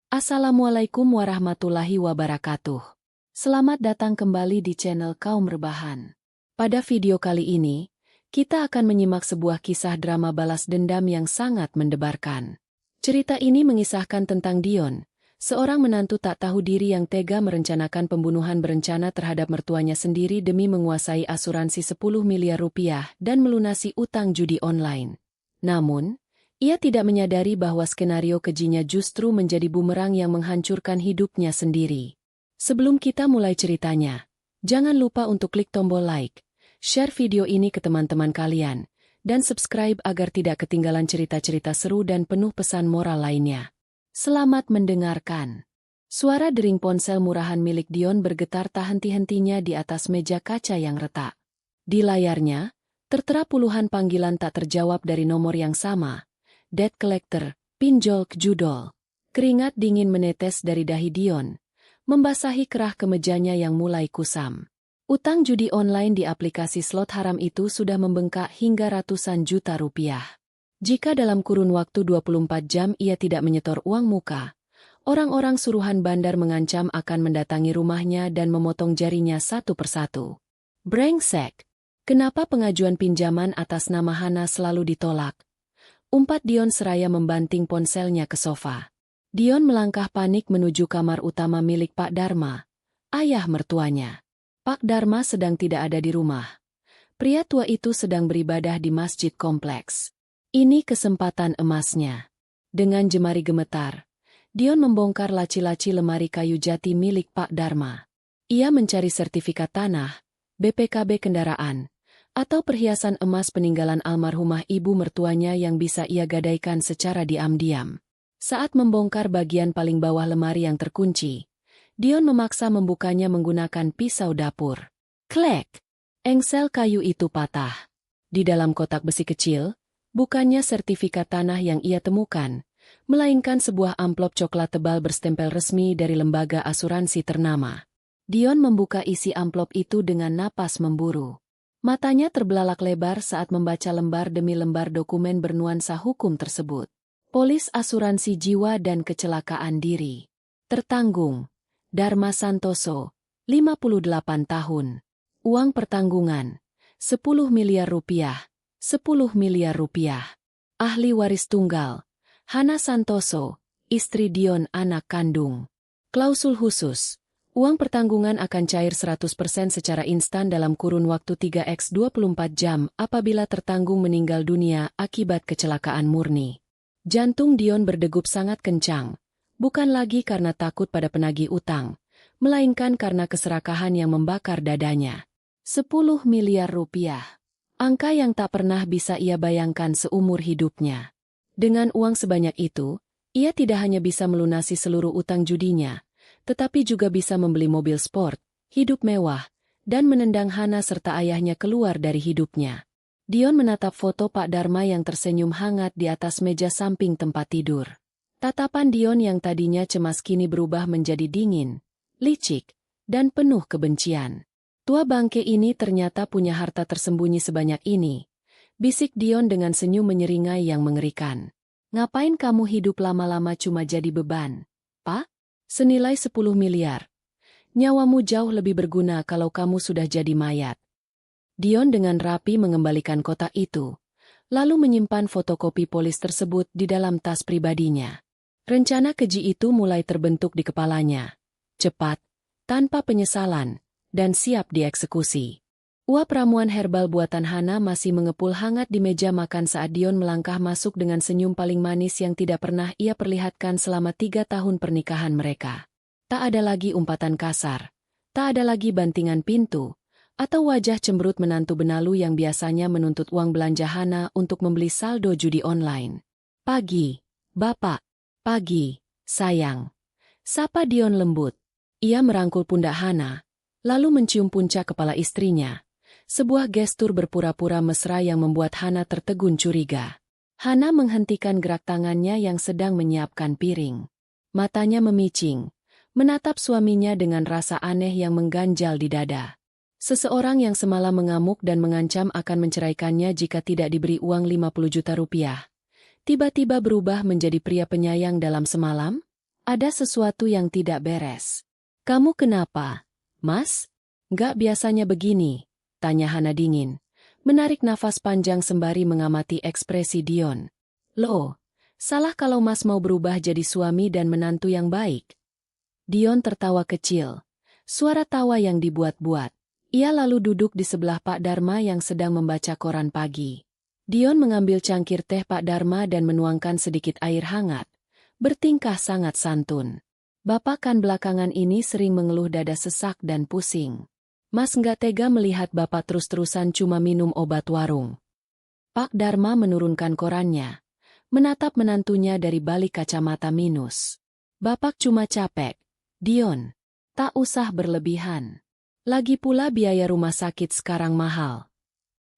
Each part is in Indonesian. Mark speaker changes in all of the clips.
Speaker 1: Assalamualaikum warahmatullahi wabarakatuh. Selamat datang kembali di channel Kaum Rebahan. Pada video kali ini, kita akan menyimak sebuah kisah drama balas dendam yang sangat mendebarkan. Cerita ini mengisahkan tentang Dion, seorang menantu tak tahu diri yang tega merencanakan pembunuhan berencana terhadap mertuanya sendiri demi menguasai asuransi 10 miliar rupiah dan melunasi utang judi online. Namun, ia tidak menyadari bahwa skenario kejinya justru menjadi bumerang yang menghancurkan hidupnya sendiri. Sebelum kita mulai ceritanya, jangan lupa untuk klik tombol like, share video ini ke teman-teman kalian, dan subscribe agar tidak ketinggalan cerita-cerita seru dan penuh pesan moral lainnya. Selamat mendengarkan. Suara dering ponsel murahan milik Dion bergetar tak henti-hentinya di atas meja kaca yang retak. Di layarnya, tertera puluhan panggilan tak terjawab dari nomor yang sama. Debt collector, pinjol kejudol. Keringat dingin menetes dari dahi Dion, membasahi kerah kemejanya yang mulai kusam. Utang judi online di aplikasi slot haram itu sudah membengkak hingga ratusan juta rupiah. Jika dalam kurun waktu 24 jam ia tidak menyetor uang muka, orang-orang suruhan bandar mengancam akan mendatangi rumahnya dan memotong jarinya satu persatu. Brengsek! Kenapa pengajuan pinjaman atas nama Hana selalu ditolak? Umpat Dion seraya membanting ponselnya ke sofa. Dion melangkah panik menuju kamar utama milik Pak Dharma, ayah mertuanya. Pak Dharma sedang tidak ada di rumah. Pria tua itu sedang beribadah di masjid kompleks. Ini kesempatan emasnya. Dengan jemari gemetar, Dion membongkar laci-laci lemari kayu jati milik Pak Dharma. Ia mencari sertifikat tanah, BPKB kendaraan, atau perhiasan emas peninggalan almarhumah ibu mertuanya yang bisa ia gadaikan secara diam-diam. Saat membongkar bagian paling bawah lemari yang terkunci, Dion memaksa membukanya menggunakan pisau dapur. Klek! Engsel kayu itu patah. Di dalam kotak besi kecil, bukannya sertifikat tanah yang ia temukan, melainkan sebuah amplop coklat tebal berstempel resmi dari lembaga asuransi ternama. Dion membuka isi amplop itu dengan napas memburu. Matanya terbelalak lebar saat membaca lembar demi lembar dokumen bernuansa hukum tersebut. Polis asuransi jiwa dan kecelakaan diri. Tertanggung. Dharma Santoso, 58 tahun. Uang pertanggungan, 10 miliar rupiah. 10 miliar rupiah. Ahli waris tunggal, Hana Santoso, istri Dion anak kandung. Klausul khusus. Uang pertanggungan akan cair 100% secara instan dalam kurun waktu 3x24 jam apabila tertanggung meninggal dunia akibat kecelakaan murni. Jantung Dion berdegup sangat kencang, bukan lagi karena takut pada penagih utang, melainkan karena keserakahan yang membakar dadanya. 10 miliar rupiah. Angka yang tak pernah bisa ia bayangkan seumur hidupnya. Dengan uang sebanyak itu, ia tidak hanya bisa melunasi seluruh utang judinya, tetapi juga bisa membeli mobil sport, hidup mewah, dan menendang Hana serta ayahnya keluar dari hidupnya. Dion menatap foto Pak Dharma yang tersenyum hangat di atas meja samping tempat tidur. Tatapan Dion yang tadinya cemas kini berubah menjadi dingin, licik, dan penuh kebencian. Tua bangke ini ternyata punya harta tersembunyi sebanyak ini, bisik Dion dengan senyum menyeringai yang mengerikan. Ngapain kamu hidup lama-lama cuma jadi beban, Pak? Senilai 10 miliar. Nyawamu jauh lebih berguna kalau kamu sudah jadi mayat. Dion dengan rapi mengembalikan kotak itu, lalu menyimpan fotokopi polis tersebut di dalam tas pribadinya. Rencana keji itu mulai terbentuk di kepalanya. Cepat, tanpa penyesalan, dan siap dieksekusi. Uap ramuan herbal buatan Hana masih mengepul hangat di meja makan saat Dion melangkah masuk dengan senyum paling manis yang tidak pernah ia perlihatkan selama 3 tahun pernikahan mereka. Tak ada lagi umpatan kasar, tak ada lagi bantingan pintu, atau wajah cemberut menantu benalu yang biasanya menuntut uang belanja Hana untuk membeli saldo judi online. Pagi, Bapak. Pagi, sayang. Sapa Dion lembut. Ia merangkul pundak Hana, lalu mencium puncak kepala istrinya. Sebuah gestur berpura-pura mesra yang membuat Hana tertegun curiga. Hana menghentikan gerak tangannya yang sedang menyiapkan piring. Matanya memicing, menatap suaminya dengan rasa aneh yang mengganjal di dada. Seseorang yang semalam mengamuk dan mengancam akan menceraikannya jika tidak diberi uang 50 juta rupiah. Tiba-tiba berubah menjadi pria penyayang dalam semalam? Ada sesuatu yang tidak beres. Kamu kenapa, Mas? Nggak biasanya begini, tanya Hana dingin. Menarik nafas panjang sembari mengamati ekspresi Dion. Loh, salah kalau Mas mau berubah jadi suami dan menantu yang baik? Dion tertawa kecil. Suara tawa yang dibuat-buat. Ia lalu duduk di sebelah Pak Dharma yang sedang membaca koran pagi. Dion mengambil cangkir teh Pak Dharma dan menuangkan sedikit air hangat. Bertingkah sangat santun. Bapak kan belakangan ini sering mengeluh dada sesak dan pusing. Mas nggak tega melihat Bapak terus-terusan cuma minum obat warung. Pak Dharma menurunkan korannya. Menatap menantunya dari balik kacamata minus. Bapak cuma capek. Dion, tak usah berlebihan. Lagi pula biaya rumah sakit sekarang mahal.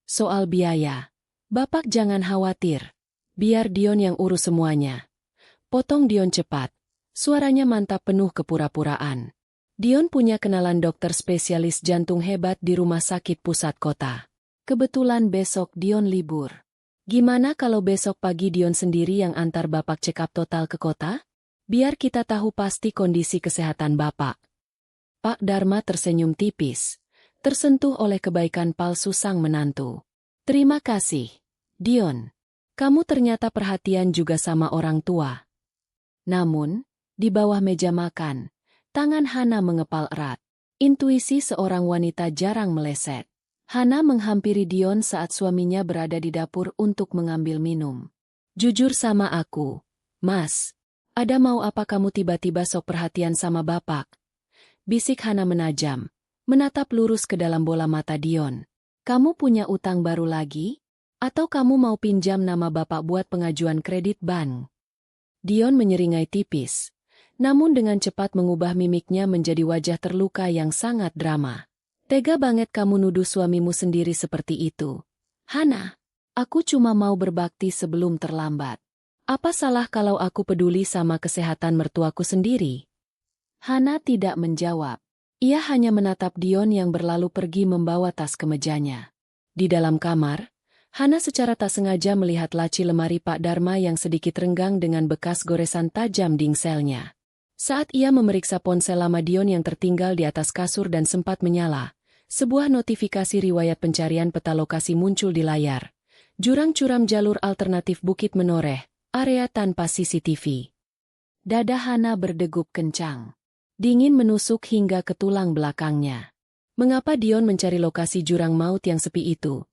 Speaker 1: Soal biaya, Bapak jangan khawatir. Biar Dion yang urus semuanya. Potong Dion cepat. Suaranya mantap penuh kepura-puraan. Dion punya kenalan dokter spesialis jantung hebat di rumah sakit pusat kota. Kebetulan besok Dion libur. Gimana kalau besok pagi Dion sendiri yang antar Bapak check up total ke kota? Biar kita tahu pasti kondisi kesehatan Bapak. Pak Dharma tersenyum tipis, tersentuh oleh kebaikan palsu sang menantu. Terima kasih, Dion. Kamu ternyata perhatian juga sama orang tua. Namun, di bawah meja makan, tangan Hana mengepal erat. Intuisi seorang wanita jarang meleset. Hana menghampiri Dion saat suaminya berada di dapur untuk mengambil minum. Jujur sama aku, Mas. Ada mau apa kamu tiba-tiba sok perhatian sama Bapak? Bisik Hana menajam, menatap lurus ke dalam bola mata Dion. Kamu punya utang baru lagi? Atau kamu mau pinjam nama Bapak buat pengajuan kredit bank? Dion menyeringai tipis. Namun dengan cepat mengubah mimiknya menjadi wajah terluka yang sangat drama. Tega banget kamu nuduh suamimu sendiri seperti itu. Hana, aku cuma mau berbakti sebelum terlambat. Apa salah kalau aku peduli sama kesehatan mertuaku sendiri? Hana tidak menjawab. Ia hanya menatap Dion yang berlalu pergi membawa tas ke mejanya. Di dalam kamar, Hana secara tak sengaja melihat laci lemari Pak Dharma yang sedikit renggang dengan bekas goresan tajam dingselnya. Saat ia memeriksa ponsel lama Dion yang tertinggal di atas kasur dan sempat menyala, sebuah notifikasi riwayat pencarian peta lokasi muncul di layar. Jurang curam jalur alternatif Bukit Menoreh, area tanpa CCTV. Dada Hana berdegup kencang. Dingin menusuk hingga ke tulang belakangnya. Mengapa Dion mencari lokasi jurang maut yang sepi itu?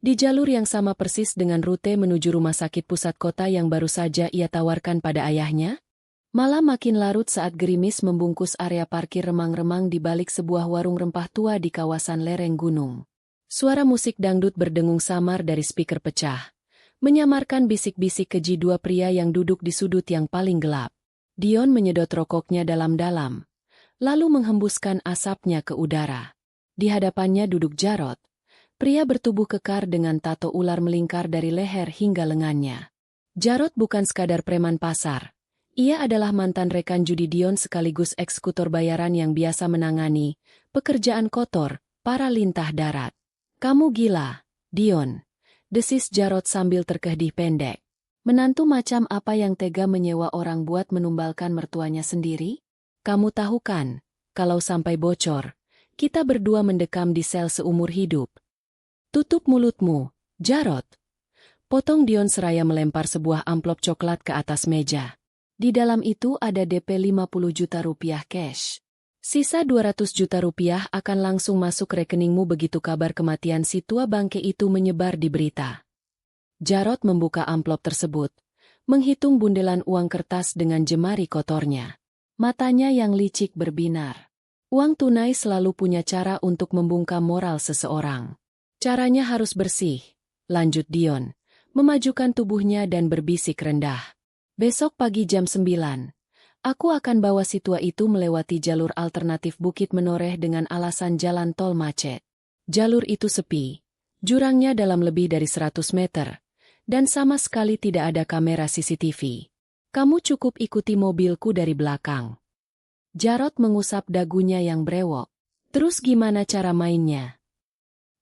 Speaker 1: Di jalur yang sama persis dengan rute menuju rumah sakit pusat kota yang baru saja ia tawarkan pada ayahnya? Malah makin larut saat gerimis membungkus area parkir remang-remang di balik sebuah warung rempah tua di kawasan lereng gunung. Suara musik dangdut berdengung samar dari speaker pecah, menyamarkan bisik-bisik keji dua pria yang duduk di sudut yang paling gelap. Dion menyedot rokoknya dalam-dalam, lalu menghembuskan asapnya ke udara. Di hadapannya duduk Jarot, pria bertubuh kekar dengan tato ular melingkar dari leher hingga lengannya. Jarot bukan sekadar preman pasar. Ia adalah mantan rekan judi Dion sekaligus eksekutor bayaran yang biasa menangani pekerjaan kotor para lintah darat. Kamu gila, Dion, desis Jarot sambil terkehdih pendek. Menantu macam apa yang tega menyewa orang buat menumbalkan mertuanya sendiri? Kamu tahu kan, kalau sampai bocor, kita berdua mendekam di sel seumur hidup. Tutup mulutmu, Jarot. Potong Dion seraya melempar sebuah amplop coklat ke atas meja. Di dalam itu ada DP 50 juta rupiah cash. Sisa 200 juta rupiah akan langsung masuk rekeningmu begitu kabar kematian si tua bangke itu menyebar di berita. Jarot membuka amplop tersebut, menghitung bundelan uang kertas dengan jemari kotornya. Matanya yang licik berbinar. Uang tunai selalu punya cara untuk membungkam moral seseorang. Caranya harus bersih, lanjut Dion, memajukan tubuhnya dan berbisik rendah. Besok pagi jam 9, aku akan bawa si tua itu melewati jalur alternatif Bukit Menoreh dengan alasan jalan tol macet. Jalur itu sepi, jurangnya dalam lebih dari 100 meter, dan sama sekali tidak ada kamera CCTV. Kamu cukup ikuti mobilku dari belakang. Jarot mengusap dagunya yang brewok. Terus gimana cara mainnya?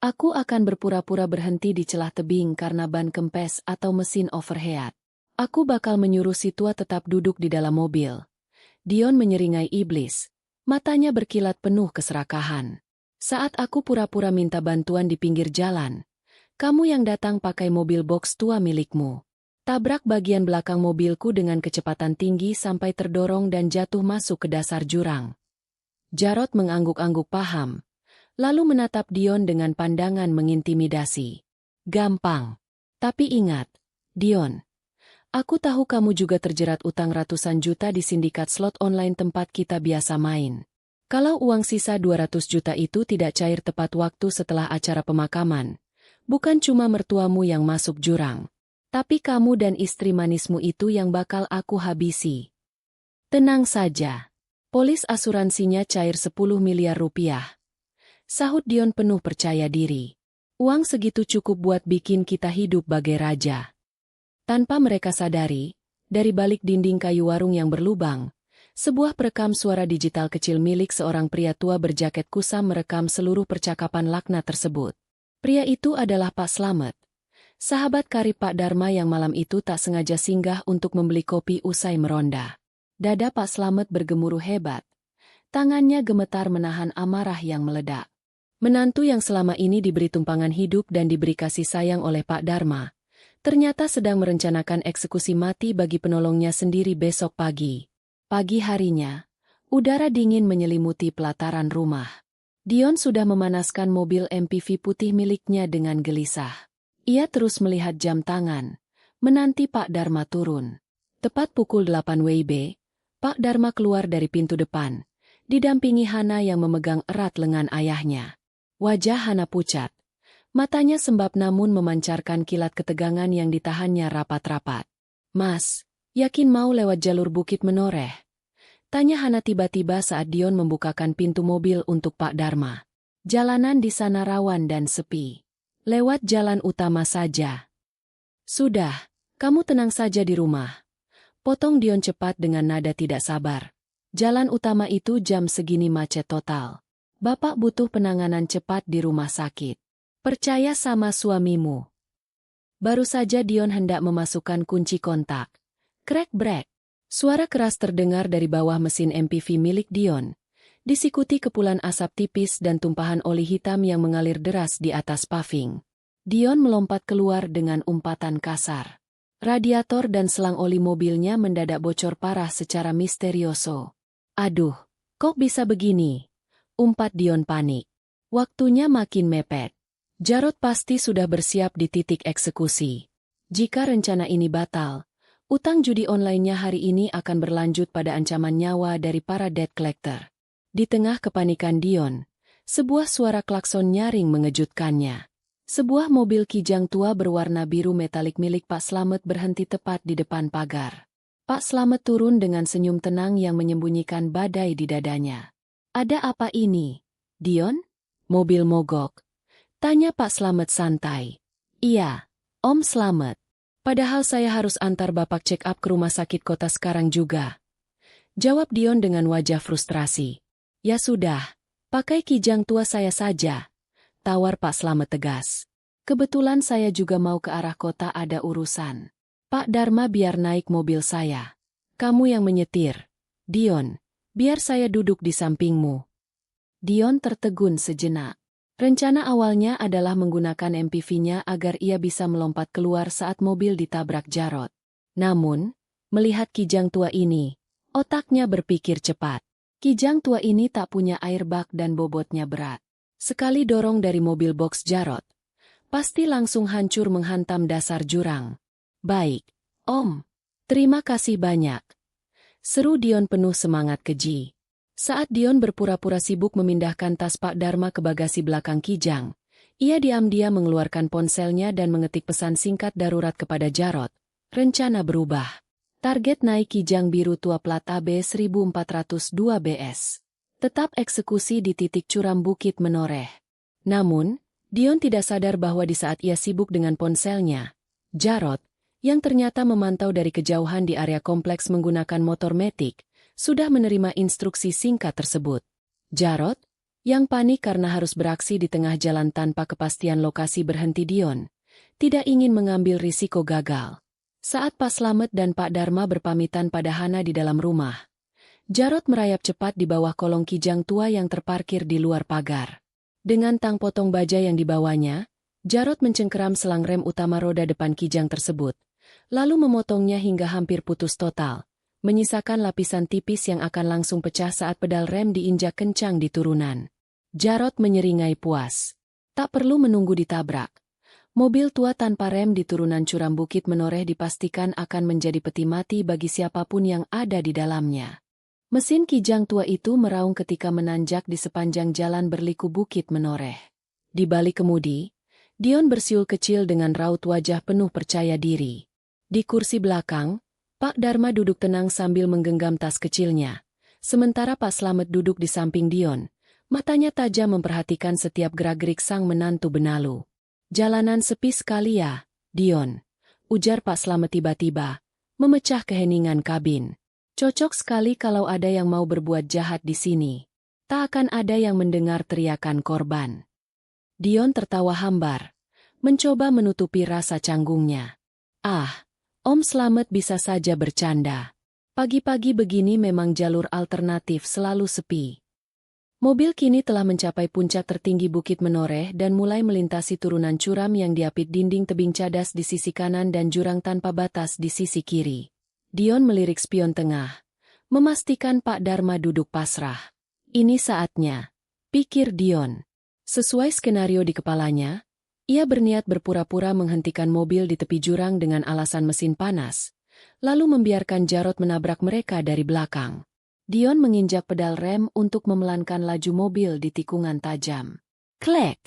Speaker 1: Aku akan berpura-pura berhenti di celah tebing karena ban kempes atau mesin overheat. Aku bakal menyuruh si tua tetap duduk di dalam mobil. Dion menyeringai iblis. Matanya berkilat penuh keserakahan. Saat aku pura-pura minta bantuan di pinggir jalan, kamu yang datang pakai mobil box tua milikmu. Tabrak bagian belakang mobilku dengan kecepatan tinggi sampai terdorong dan jatuh masuk ke dasar jurang. Jarod mengangguk-angguk paham, lalu menatap Dion dengan pandangan mengintimidasi. Gampang. Tapi ingat, Dion, aku tahu kamu juga terjerat utang ratusan juta di sindikat slot online tempat kita biasa main. Kalau uang sisa 200 juta itu tidak cair tepat waktu setelah acara pemakaman, bukan cuma mertuamu yang masuk jurang, tapi kamu dan istri manismu itu yang bakal aku habisi. Tenang saja. Polis asuransinya cair 10 miliar rupiah. Sahut Dion penuh percaya diri. Uang segitu cukup buat bikin kita hidup bagai raja. Tanpa mereka sadari, dari balik dinding kayu warung yang berlubang, sebuah perekam suara digital kecil milik seorang pria tua berjaket kusam merekam seluruh percakapan laknat tersebut. Pria itu adalah Pak Slamet, sahabat karib Pak Dharma yang malam itu tak sengaja singgah untuk membeli kopi usai meronda. Dada Pak Slamet bergemuruh hebat. Tangannya gemetar menahan amarah yang meledak. Menantu yang selama ini diberi tumpangan hidup dan diberi kasih sayang oleh Pak Dharma, ternyata sedang merencanakan eksekusi mati bagi penolongnya sendiri besok pagi. Pagi harinya, udara dingin menyelimuti pelataran rumah. Dion sudah memanaskan mobil MPV putih miliknya dengan gelisah. Ia terus melihat jam tangan, menanti Pak Dharma turun. Tepat pukul 8 WIB, Pak Dharma keluar dari pintu depan, didampingi Hana yang memegang erat lengan ayahnya. Wajah Hana pucat. Matanya sembab namun memancarkan kilat ketegangan yang ditahannya rapat-rapat. "Mas, yakin mau lewat jalur Bukit Menoreh?" Tanya Hana tiba-tiba saat Dion membukakan pintu mobil untuk Pak Dharma. "Jalanan di sana rawan dan sepi. Lewat jalan utama saja." "Sudah, kamu tenang saja di rumah." Potong Dion cepat dengan nada tidak sabar. "Jalan utama itu jam segini macet total. Bapak butuh penanganan cepat di rumah sakit. Percaya sama suamimu." Baru saja Dion hendak memasukkan kunci kontak. Krek-brek. Suara keras terdengar dari bawah mesin MPV milik Dion. Disikuti kepulan asap tipis dan tumpahan oli hitam yang mengalir deras di atas paving. Dion melompat keluar dengan umpatan kasar. Radiator dan selang oli mobilnya mendadak bocor parah secara misterioso. "Aduh, kok bisa begini?" Umpat Dion panik. Waktunya makin mepet. Jarod pasti sudah bersiap di titik eksekusi. Jika rencana ini batal, utang judi online-nya hari ini akan berlanjut pada ancaman nyawa dari para debt collector. Di tengah kepanikan Dion, sebuah suara klakson nyaring mengejutkannya. Sebuah mobil kijang tua berwarna biru metalik milik Pak Slamet berhenti tepat di depan pagar. Pak Slamet turun dengan senyum tenang yang menyembunyikan badai di dadanya. "Ada apa ini, Dion? Mobil mogok?" tanya Pak Slamet santai. "Iya, Om Slamet. Padahal saya harus antar Bapak check up ke rumah sakit kota sekarang juga," jawab Dion dengan wajah frustrasi. "Ya sudah, pakai kijang tua saya saja," tawar Pak Slamet tegas. "Kebetulan saya juga mau ke arah kota ada urusan. Pak Dharma biar naik mobil saya. Kamu yang menyetir. Dion, biar saya duduk di sampingmu." Dion tertegun sejenak. Rencana awalnya adalah menggunakan MPV-nya agar ia bisa melompat keluar saat mobil ditabrak Jarod. Namun, melihat kijang tua ini, otaknya berpikir cepat. Kijang tua ini tak punya airbag dan bobotnya berat. Sekali dorong dari mobil box Jarod, pasti langsung hancur menghantam dasar jurang. "Baik, Om. Terima kasih banyak," seru Dion penuh semangat keji. Saat Dion berpura-pura sibuk memindahkan tas Pak Dharma ke bagasi belakang kijang, ia diam-diam mengeluarkan ponselnya dan mengetik pesan singkat darurat kepada Jarod. Rencana berubah. Target naik kijang biru tua plat AB 1402 BS. Tetap eksekusi di titik curam Bukit Menoreh. Namun, Dion tidak sadar bahwa di saat ia sibuk dengan ponselnya, Jarod, yang ternyata memantau dari kejauhan di area kompleks menggunakan motor metik, sudah menerima instruksi singkat tersebut. Jarod, yang panik karena harus beraksi di tengah jalan tanpa kepastian lokasi berhenti Dion, tidak ingin mengambil risiko gagal. Saat Pak Slamet dan Pak Dharma berpamitan pada Hana di dalam rumah, Jarod merayap cepat di bawah kolong kijang tua yang terparkir di luar pagar. Dengan tang potong baja yang dibawanya, Jarod mencengkeram selang rem utama roda depan kijang tersebut, lalu memotongnya hingga hampir putus total, menyisakan lapisan tipis yang akan langsung pecah saat pedal rem diinjak kencang di turunan. Jarod menyeringai puas. Tak perlu menunggu ditabrak. Mobil tua tanpa rem di turunan curam bukit menoreh dipastikan akan menjadi peti mati bagi siapapun yang ada di dalamnya. Mesin kijang tua itu meraung ketika menanjak di sepanjang jalan berliku bukit menoreh. Di balik kemudi, Dion bersiul kecil dengan raut wajah penuh percaya diri. Di kursi belakang, Pak Dharma duduk tenang sambil menggenggam tas kecilnya. Sementara Pak Slamet duduk di samping Dion, matanya tajam memperhatikan setiap gerak-gerik sang menantu benalu. Jalanan sepi sekali ya, Dion, ujar Pak Slamet tiba-tiba, memecah keheningan kabin. Cocok sekali kalau ada yang mau berbuat jahat di sini. Tak akan ada yang mendengar teriakan korban. Dion tertawa hambar, mencoba menutupi rasa canggungnya. Ah, Om Slamet bisa saja bercanda. Pagi-pagi begini memang jalur alternatif selalu sepi. Mobil kini telah mencapai puncak tertinggi Bukit Menoreh dan mulai melintasi turunan curam yang diapit dinding tebing cadas di sisi kanan dan jurang tanpa batas di sisi kiri. Dion melirik spion tengah, memastikan Pak Dharma duduk pasrah. Ini saatnya, pikir Dion. Sesuai skenario di kepalanya, ia berniat berpura-pura menghentikan mobil di tepi jurang dengan alasan mesin panas, lalu membiarkan Jarod menabrak mereka dari belakang. Dion menginjak pedal rem untuk memelankan laju mobil di tikungan tajam. Klek!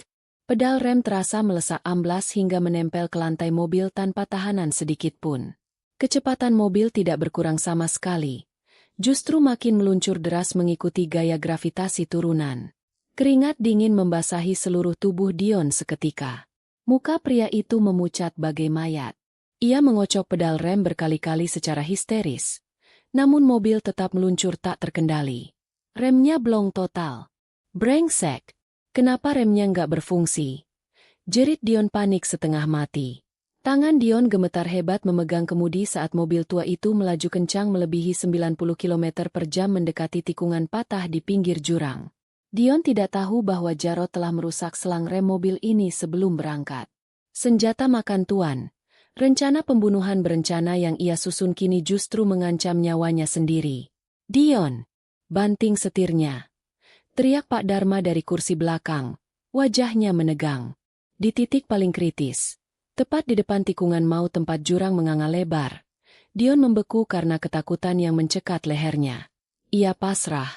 Speaker 1: Pedal rem terasa melesak amblas hingga menempel ke lantai mobil tanpa tahanan sedikit pun. Kecepatan mobil tidak berkurang sama sekali. Justru makin meluncur deras mengikuti gaya gravitasi turunan. Keringat dingin membasahi seluruh tubuh Dion seketika. Muka pria itu memucat bagai mayat. Ia mengocok pedal rem berkali-kali secara histeris. Namun mobil tetap meluncur tak terkendali. Remnya blong total. Brengsek! Kenapa remnya nggak berfungsi? Jerit Dion panik setengah mati. Tangan Dion gemetar hebat memegang kemudi saat mobil tua itu melaju kencang melebihi 90 km per jam mendekati tikungan patah di pinggir jurang. Dion tidak tahu bahwa Jarod telah merusak selang rem mobil ini sebelum berangkat. Senjata makan tuan. Rencana pembunuhan berencana yang ia susun kini justru mengancam nyawanya sendiri. Dion! Banting setirnya. Teriak Pak Dharma dari kursi belakang. Wajahnya menegang. Di titik paling kritis. Tepat di depan tikungan maut tempat jurang menganga lebar, Dion membeku karena ketakutan yang mencekat lehernya. Ia pasrah,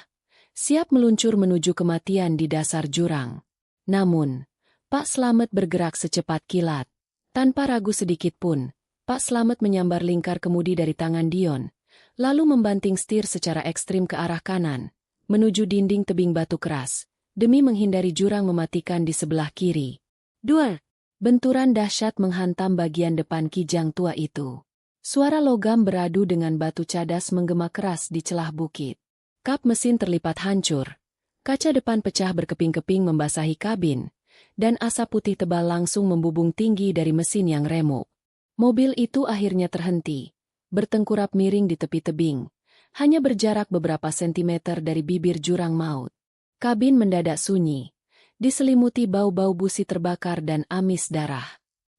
Speaker 1: siap meluncur menuju kematian di dasar jurang. Namun, Pak Slamet bergerak secepat kilat. Tanpa ragu sedikit pun, Pak Slamet menyambar lingkar kemudi dari tangan Dion, lalu membanting setir secara ekstrim ke arah kanan, menuju dinding tebing batu keras, demi menghindari jurang mematikan di sebelah kiri. Duar! Benturan dahsyat menghantam bagian depan kijang tua itu. Suara logam beradu dengan batu cadas menggema keras di celah bukit. Kap mesin terlipat hancur. Kaca depan pecah berkeping-keping membasahi kabin, dan asap putih tebal langsung membubung tinggi dari mesin yang remuk. Mobil itu akhirnya terhenti, bertengkurap miring di tepi tebing, hanya berjarak beberapa sentimeter dari bibir jurang maut. Kabin mendadak sunyi. Diselimuti bau-bau busi terbakar dan amis darah.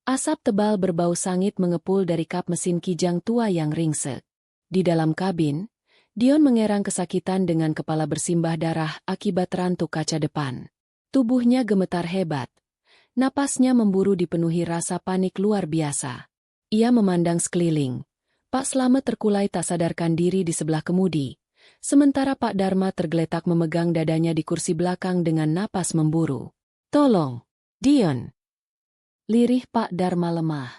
Speaker 1: Asap tebal berbau sangit mengepul dari kap mesin kijang tua yang ringsek. Di dalam kabin, Dion mengerang kesakitan dengan kepala bersimbah darah akibat rantuk kaca depan. Tubuhnya gemetar hebat. Napasnya memburu dipenuhi rasa panik luar biasa. Ia memandang sekeliling. Pak Slamet terkulai tak sadarkan diri di sebelah kemudi. Sementara Pak Dharma tergeletak memegang dadanya di kursi belakang dengan napas memburu. Tolong, Dion. Lirih Pak Dharma lemah.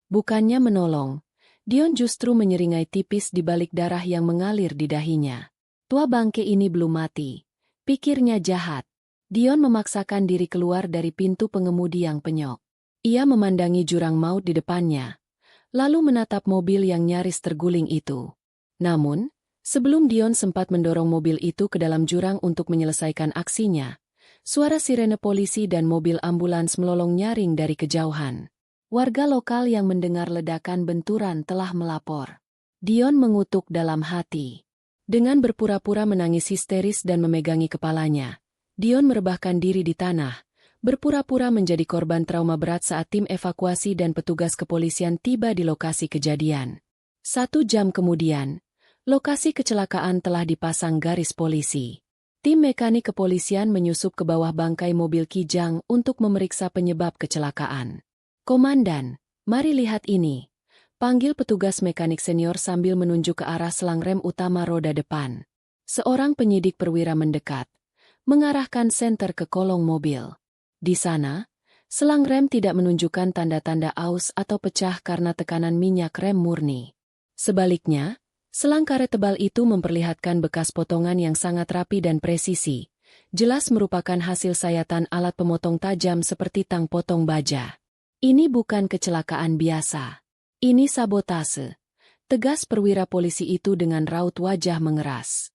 Speaker 1: Bukannya menolong, Dion justru menyeringai tipis di balik darah yang mengalir di dahinya. Tua bangke ini belum mati. Pikirnya jahat. Dion memaksakan diri keluar dari pintu pengemudi yang penyok. Ia memandangi jurang maut di depannya, lalu menatap mobil yang nyaris terguling itu. Namun, sebelum Dion sempat mendorong mobil itu ke dalam jurang untuk menyelesaikan aksinya, suara sirene polisi dan mobil ambulans melolong nyaring dari kejauhan. Warga lokal yang mendengar ledakan benturan telah melapor. Dion mengutuk dalam hati. Dengan berpura-pura menangis histeris dan memegangi kepalanya, Dion merebahkan diri di tanah, berpura-pura menjadi korban trauma berat saat tim evakuasi dan petugas kepolisian tiba di lokasi kejadian. 1 jam kemudian, lokasi kecelakaan telah dipasang garis polisi. Tim mekanik kepolisian menyusup ke bawah bangkai mobil Kijang untuk memeriksa penyebab kecelakaan. "Komandan, mari lihat ini," panggil petugas mekanik senior sambil menunjuk ke arah selang rem utama roda depan. Seorang penyidik perwira mendekat, mengarahkan senter ke kolong mobil. Di sana, selang rem tidak menunjukkan tanda-tanda aus atau pecah karena tekanan minyak rem murni. Sebaliknya, selang karet tebal itu memperlihatkan bekas potongan yang sangat rapi dan presisi, jelas merupakan hasil sayatan alat pemotong tajam seperti tang potong baja. "Ini bukan kecelakaan biasa. Ini sabotase," tegas perwira polisi itu dengan raut wajah mengeras.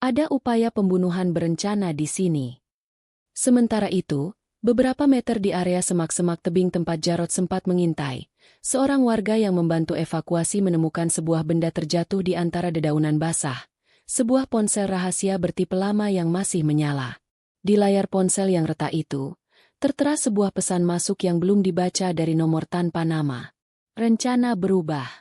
Speaker 1: "Ada upaya pembunuhan berencana di sini." Sementara itu, beberapa meter di area semak-semak tebing tempat Jarod sempat mengintai, seorang warga yang membantu evakuasi menemukan sebuah benda terjatuh di antara dedaunan basah, sebuah ponsel rahasia bertipe lama yang masih menyala. Di layar ponsel yang retak itu, tertera sebuah pesan masuk yang belum dibaca dari nomor tanpa nama. "Rencana berubah.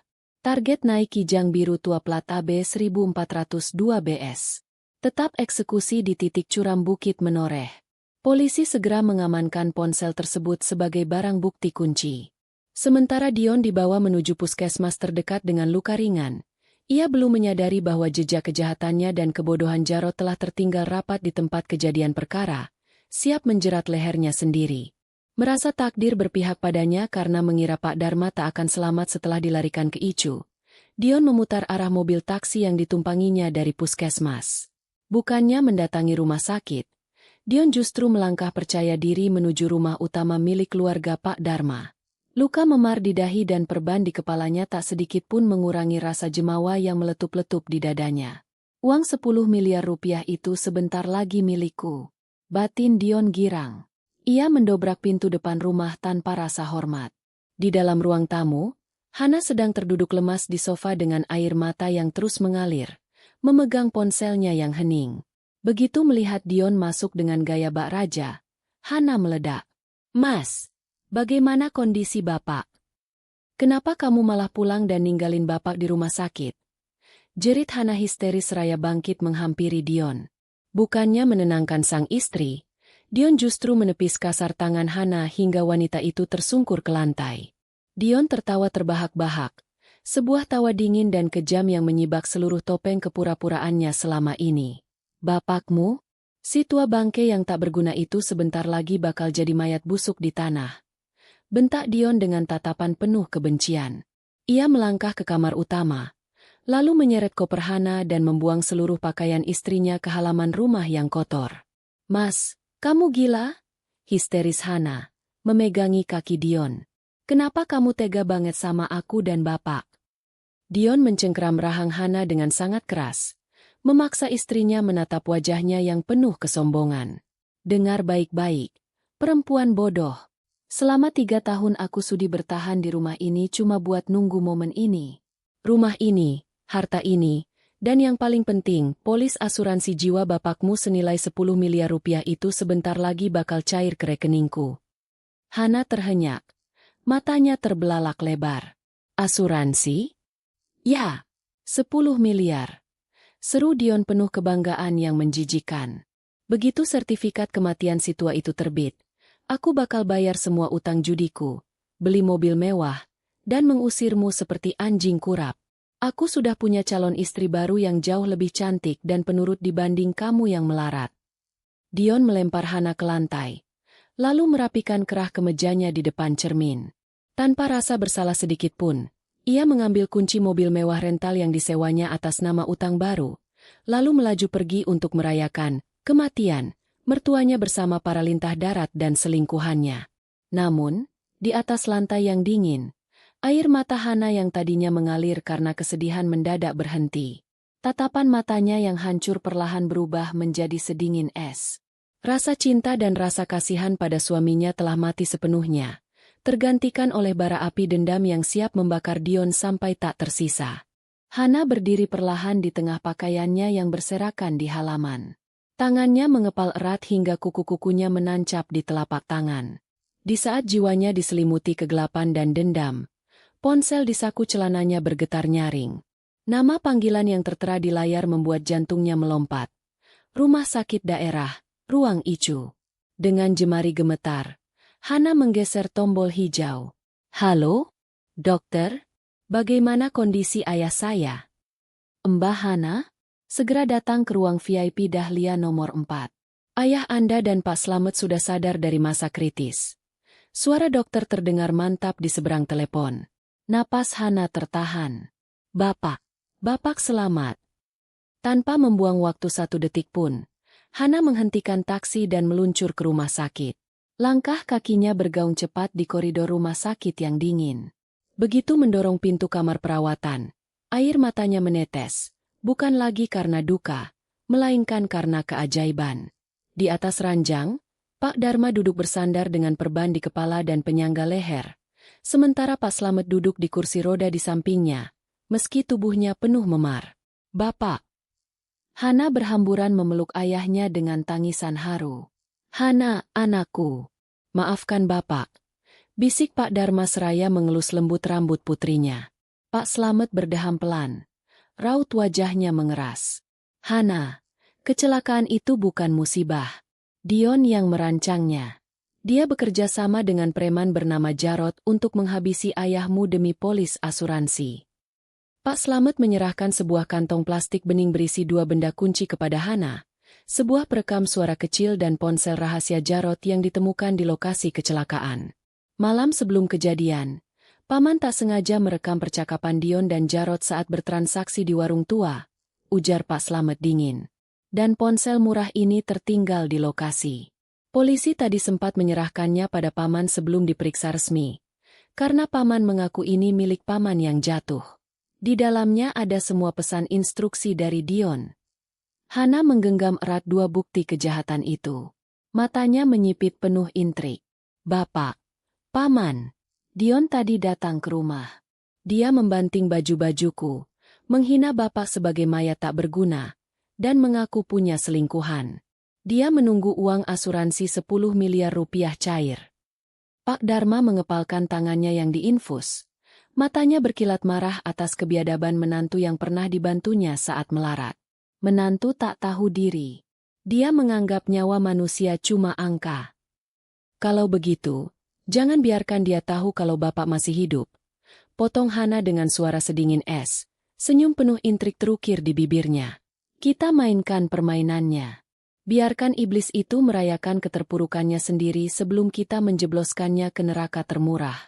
Speaker 1: Target naik Kijang biru tua plat AB 1402 BS. Tetap eksekusi di titik curam Bukit Menoreh." Polisi segera mengamankan ponsel tersebut sebagai barang bukti kunci. Sementara Dion dibawa menuju puskesmas terdekat dengan luka ringan, ia belum menyadari bahwa jejak kejahatannya dan kebodohan Jarod telah tertinggal rapat di tempat kejadian perkara, siap menjerat lehernya sendiri. Merasa takdir berpihak padanya karena mengira Pak Dharma tak akan selamat setelah dilarikan ke ICU, Dion memutar arah mobil taksi yang ditumpanginya dari puskesmas. Bukannya mendatangi rumah sakit, Dion justru melangkah percaya diri menuju rumah utama milik keluarga Pak Dharma. Luka memar di dahi dan perban di kepalanya tak sedikit pun mengurangi rasa jemawa yang meletup-letup di dadanya. "Uang 10 miliar rupiah itu sebentar lagi milikku," batin Dion girang. Ia mendobrak pintu depan rumah tanpa rasa hormat. Di dalam ruang tamu, Hana sedang terduduk lemas di sofa dengan air mata yang terus mengalir, memegang ponselnya yang hening. Begitu melihat Dion masuk dengan gaya bak raja, Hana meledak. "Mas, bagaimana kondisi Bapak? Kenapa kamu malah pulang dan ninggalin Bapak di rumah sakit?" jerit Hana histeris seraya bangkit menghampiri Dion. Bukannya menenangkan sang istri, Dion justru menepis kasar tangan Hana hingga wanita itu tersungkur ke lantai. Dion tertawa terbahak-bahak, sebuah tawa dingin dan kejam yang menyibak seluruh topeng kepura-puraannya selama ini. "Bapakmu? Si tua bangke yang tak berguna itu sebentar lagi bakal jadi mayat busuk di tanah," bentak Dion dengan tatapan penuh kebencian. Ia melangkah ke kamar utama, lalu menyeret koper Hana dan membuang seluruh pakaian istrinya ke halaman rumah yang kotor. "Mas, kamu gila?" histeris Hana, memegangi kaki Dion. "Kenapa kamu tega banget sama aku dan Bapak?" Dion mencengkeram rahang Hana dengan sangat keras, memaksa istrinya menatap wajahnya yang penuh kesombongan. "Dengar baik-baik, perempuan bodoh. Selama 3 tahun aku sudi bertahan di rumah ini cuma buat nunggu momen ini. Rumah ini, harta ini, dan yang paling penting, polis asuransi jiwa bapakmu senilai 10 miliar rupiah itu sebentar lagi bakal cair ke rekeningku." Hana terhenyak. Matanya terbelalak lebar. "Asuransi? Ya, 10 miliar. Seru Dion penuh kebanggaan yang menjijikan. "Begitu sertifikat kematian si tua itu terbit, aku bakal bayar semua utang judiku, beli mobil mewah, dan mengusirmu seperti anjing kurap. Aku sudah punya calon istri baru yang jauh lebih cantik dan penurut dibanding kamu yang melarat." Dion melempar Hana ke lantai, lalu merapikan kerah kemejanya di depan cermin. Tanpa rasa bersalah sedikit pun, ia mengambil kunci mobil mewah rental yang disewanya atas nama utang baru, lalu melaju pergi untuk merayakan kematian mertuanya bersama para lintah darat dan selingkuhannya. Namun, di atas lantai yang dingin, air mata Hana yang tadinya mengalir karena kesedihan mendadak berhenti. Tatapan matanya yang hancur perlahan berubah menjadi sedingin es. Rasa cinta dan rasa kasihan pada suaminya telah mati sepenuhnya, tergantikan oleh bara api dendam yang siap membakar Dion sampai tak tersisa. Hana berdiri perlahan di tengah pakaiannya yang berserakan di halaman. Tangannya mengepal erat hingga kuku-kukunya menancap di telapak tangan. Di saat jiwanya diselimuti kegelapan dan dendam, ponsel di saku celananya bergetar nyaring. Nama panggilan yang tertera di layar membuat jantungnya melompat. Rumah sakit daerah, ruang ICU. Dengan jemari gemetar, Hana menggeser tombol hijau. Halo? Dokter? Bagaimana kondisi ayah saya? Mbah Hana? Segera datang ke ruang VIP Dahlia nomor 4. Ayah Anda dan Pak Slamet sudah sadar dari masa kritis. Suara dokter terdengar mantap di seberang telepon. Napas Hana tertahan. Bapak selamat. Tanpa membuang waktu 1 detik pun, Hana menghentikan taksi dan meluncur ke rumah sakit. Langkah kakinya bergaung cepat di koridor rumah sakit yang dingin. Begitu mendorong pintu kamar perawatan, air matanya menetes, bukan lagi karena duka, melainkan karena keajaiban. Di atas ranjang, Pak Dharma duduk bersandar dengan perban di kepala dan penyangga leher, sementara Pak Slamet duduk di kursi roda di sampingnya, meski tubuhnya penuh memar. Bapak. Hana berhamburan memeluk ayahnya dengan tangisan haru. Hana, anakku. Maafkan Bapak. Bisik Pak Dharma seraya mengelus lembut rambut putrinya. Pak Slamet berdeham pelan. Raut wajahnya mengeras. Hana, kecelakaan itu bukan musibah. Dion yang merancangnya. Dia bekerja sama dengan preman bernama Jarot untuk menghabisi ayahmu demi polis asuransi. Pak Slamet menyerahkan sebuah kantong plastik bening berisi 2 benda kunci kepada Hana. Sebuah perekam suara kecil dan ponsel rahasia Jarot yang ditemukan di lokasi kecelakaan. Malam sebelum kejadian, Paman tak sengaja merekam percakapan Dion dan Jarot saat bertransaksi di warung tua, ujar Pak Slamet dingin. Dan ponsel murah ini tertinggal di lokasi. Polisi tadi sempat menyerahkannya pada Paman sebelum diperiksa resmi, karena Paman mengaku ini milik Paman yang jatuh. Di dalamnya ada semua pesan instruksi dari Dion. Hana menggenggam erat 2 bukti kejahatan itu. Matanya menyipit penuh intrik. Bapak. Paman, Dion tadi datang ke rumah. Dia membanting baju-bajuku, menghina Bapak sebagai mayat tak berguna, dan mengaku punya selingkuhan. Dia menunggu uang asuransi 10 miliar rupiah cair. Pak Dharma mengepalkan tangannya yang diinfus. Matanya berkilat marah atas kebiadaban menantu yang pernah dibantunya saat melarat. Menantu tak tahu diri. Dia menganggap nyawa manusia cuma angka. Kalau begitu, jangan biarkan dia tahu kalau Bapak masih hidup. Potong Hana dengan suara sedingin es. Senyum penuh intrik terukir di bibirnya. Kita mainkan permainannya. Biarkan iblis itu merayakan keterpurukannya sendiri sebelum kita menjebloskannya ke neraka termurah.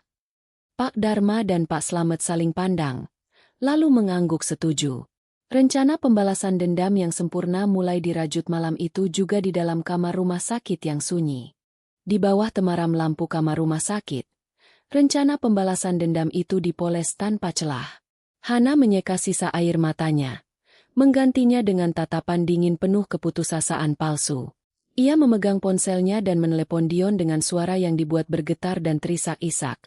Speaker 1: Pak Dharma dan Pak Slamet saling pandang, lalu mengangguk setuju. Rencana pembalasan dendam yang sempurna mulai dirajut malam itu juga di dalam kamar rumah sakit yang sunyi. Di bawah temaram lampu kamar rumah sakit, rencana pembalasan dendam itu dipoles tanpa celah. Hana menyeka sisa air matanya, menggantinya dengan tatapan dingin penuh keputusasaan palsu. Ia memegang ponselnya dan menelepon Dion dengan suara yang dibuat bergetar dan terisak-isak,